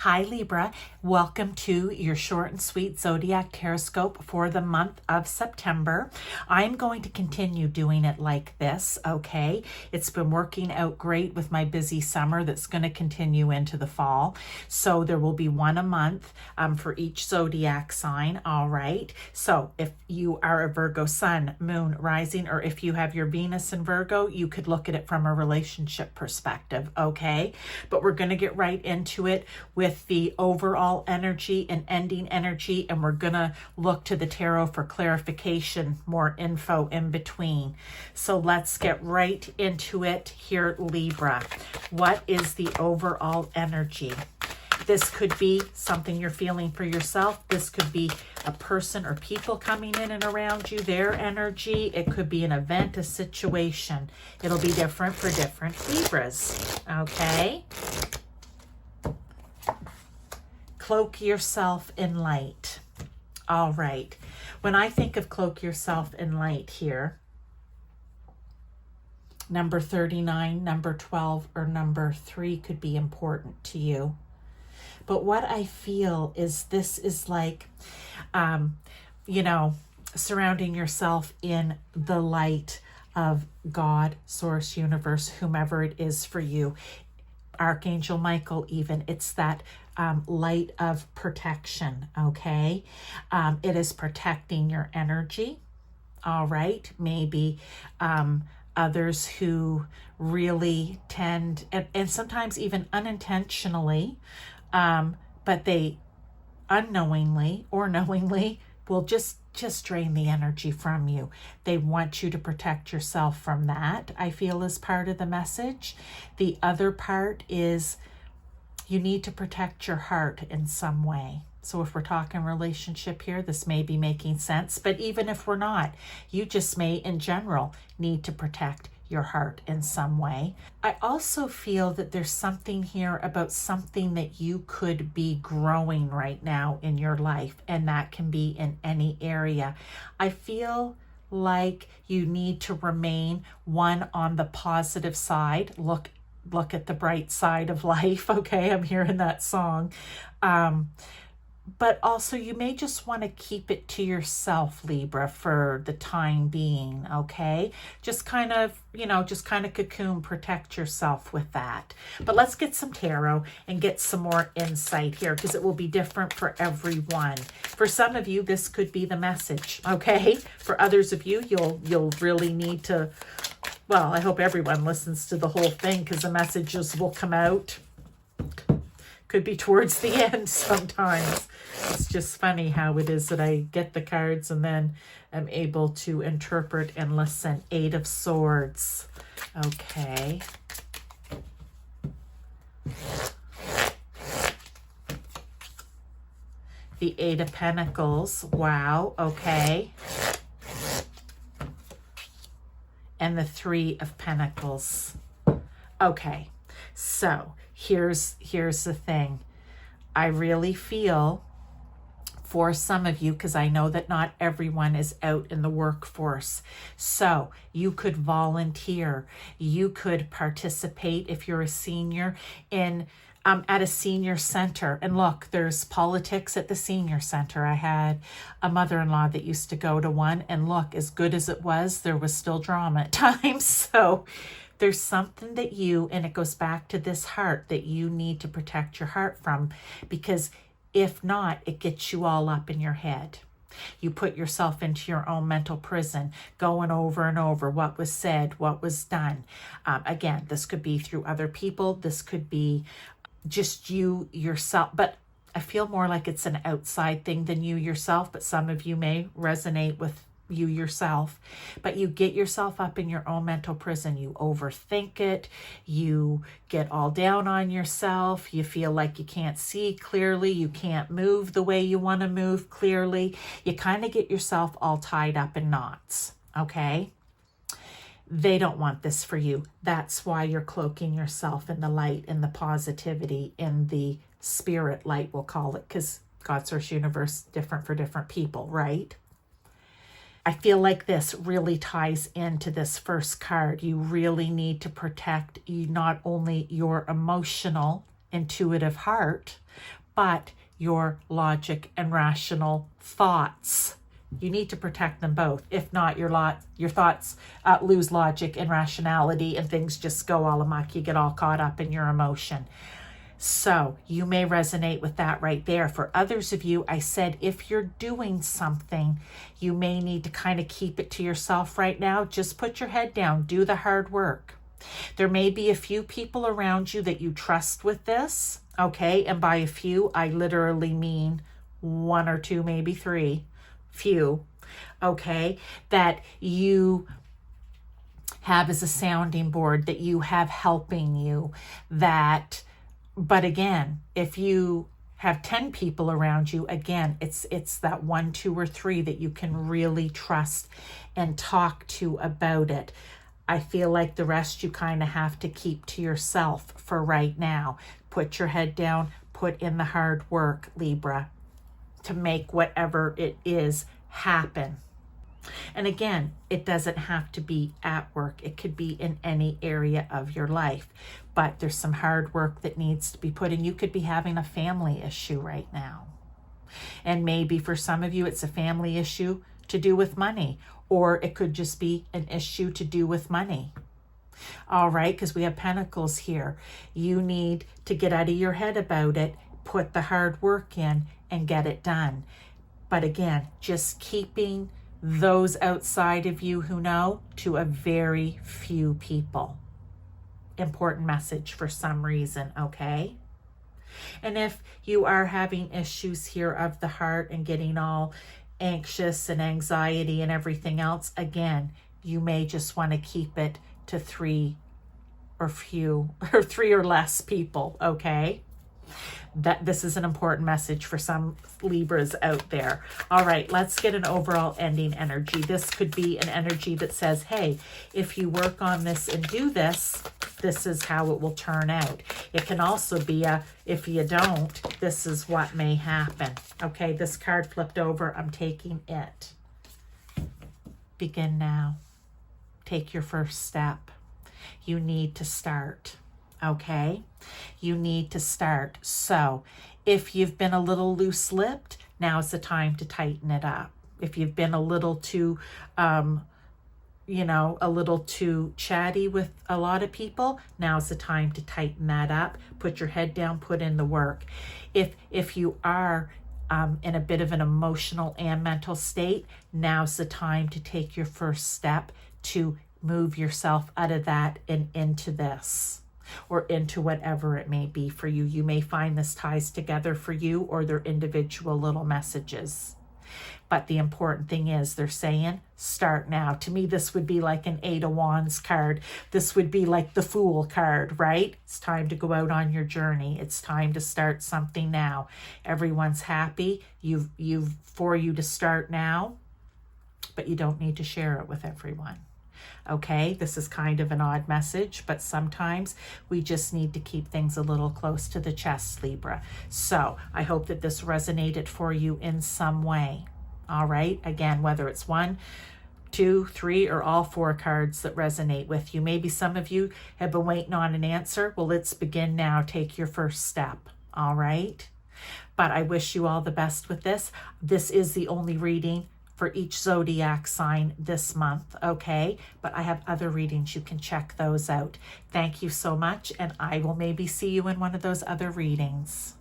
Hi Libra, welcome to your short and sweet Zodiac Tarotscope for the month of September. I'm going to continue doing it like this, okay? It's been working out great with my busy summer that's going to continue into the fall. So there will be one a month for each zodiac sign, all right? So if you are a Virgo sun, moon, rising, or if you have your Venus in Virgo, you could look at it from a relationship perspective, okay? But we're going to get right into it with the overall energy and ending energy, and we're gonna look to the tarot for clarification, more info in between. So let's get right into it here, Libra. What is the overall energy? This could be something you're feeling for yourself. This could be a person or people coming in and around you, their energy. It could be an event, a situation. It'll be different for different Libras, okay? Cloak yourself in light. All right. When I think of cloak yourself in light here, number 39, number 12, or number 3 could be important to you. But what I feel is this is like, surrounding yourself in the light of God, Source, Universe, whomever it is for you. Archangel Michael even, it's that light of protection, okay? It is protecting your energy, all right? Maybe others who really tend, and sometimes even unintentionally, but they unknowingly or knowingly will just drain the energy from you. They want you to protect yourself from that, I feel, is part of the message. The other part is you need to protect your heart in some way. So if we're talking relationship here, this may be making sense. But even if we're not, you just may, in general, need to protect your heart in some way. I also feel that there's something here about something that you could be growing right now in your life, and that can be in any area. I feel like you need to remain on the positive side. Look at the bright side of life, okay? I'm hearing that song. But also you may just want to keep it to yourself, Libra, for the time being, okay? Just kind of cocoon, protect yourself with that. But let's get some tarot and get some more insight here, because it will be different for everyone. For some of you, this could be the message, okay? For others of you, you'll really need to, well, I hope everyone listens to the whole thing, because the messages will come out. Could be towards the end sometimes. It's just funny how it is that I get the cards and then I'm able to interpret and listen. 8 of Swords. Okay. The 8 of Pentacles. Wow. Okay. And the 3 of Pentacles. Okay. So here's the thing. I really feel for some of you, because I know that not everyone is out in the workforce. So you could volunteer. You could participate if you're a senior in at a senior center. And look, there's politics at the senior center. I had a mother-in-law that used to go to one, and look, as good as it was, there was still drama at times. So there's something that and it goes back to this heart, that you need to protect your heart from, because if not, it gets you all up in your head. You put yourself into your own mental prison, going over and over what was said, what was done. Again, this could be through other people. This could be just you yourself. But I feel more like it's an outside thing than you yourself. But some of you may resonate with you yourself, but you get yourself up in your own mental prison. You overthink it. You get all down on yourself. You feel like you can't see clearly. You can't move the way you want to move clearly. You kind of get yourself all tied up in knots, okay? They don't want this for you. That's why you're cloaking yourself in the light, in the positivity, in the spirit light, we'll call it, because God, Source, Universe, different for different people, right? I feel like this really ties into this first card. You really need to protect not only your emotional intuitive heart, but your logic and rational thoughts. You need to protect them both. If not, your thoughts lose logic and rationality, and things just go all amok. You get all caught up in your emotion. So you may resonate with that right there. For others of you, I said, if you're doing something, you may need to kind of keep it to yourself right now. Just put your head down, do the hard work. There may be a few people around you that you trust with this, okay? And by a few, I literally mean 1 or 2, maybe 3, few, okay? That you have as a sounding board, that you have helping you, that... But again, if you have 10 people around you, again, it's that 1, 2, or 3 that you can really trust and talk to about it. I feel like the rest you kind of have to keep to yourself for right now. Put your head down, put in the hard work, Libra, to make whatever it is happen. And again, it doesn't have to be at work. It could be in any area of your life. But there's some hard work that needs to be put in. You could be having a family issue right now. And maybe for some of you, it's a family issue to do with money. Or it could just be an issue to do with money. All right, because we have pentacles here. You need to get out of your head about it, put the hard work in, and get it done. But again, just keeping those outside of you who know to a very few people. Important message for some reason, okay? And if you are having issues here of the heart and getting all anxious and anxiety and everything else, again, you may just want to keep it to 3 or few, or 3 or less people, okay? That this is an important message for some Libras out there. All right, let's get an overall ending energy. This could be an energy that says, hey, if you work on this and do this, this is how it will turn out. It can also be a, if you don't, this is what may happen. Okay, this card flipped over. I'm taking it. Begin now. Take your first step. You need to start. Okay, you need to start. So if you've been a little loose-lipped, now's the time to tighten it up. If you've been a little too, a little too chatty with a lot of people, now's the time to tighten that up. Put your head down, put in the work. If you are in a bit of an emotional and mental state, now's the time to take your first step to move yourself out of that and into this, or into whatever it may be for you. You may find this ties together for you, or they're individual little messages. But the important thing is they're saying, start now. To me, this would be like an 8 of Wands card. This would be like the Fool card, right? It's time to go out on your journey. It's time to start something now. Everyone's happy. For you to start now, but you don't need to share it with everyone. Okay, this is kind of an odd message, but sometimes we just need to keep things a little close to the chest, Libra. So I hope that this resonated for you in some way. All right, again, whether it's 1, 2, 3, or all 4 cards that resonate with you. Maybe some of you have been waiting on an answer. Well, let's begin now. Take your first step. All right, but I wish you all the best with this. This is the only reading for each zodiac sign this month, okay? But I have other readings. You can check those out. Thank you so much, and I will maybe see you in one of those other readings.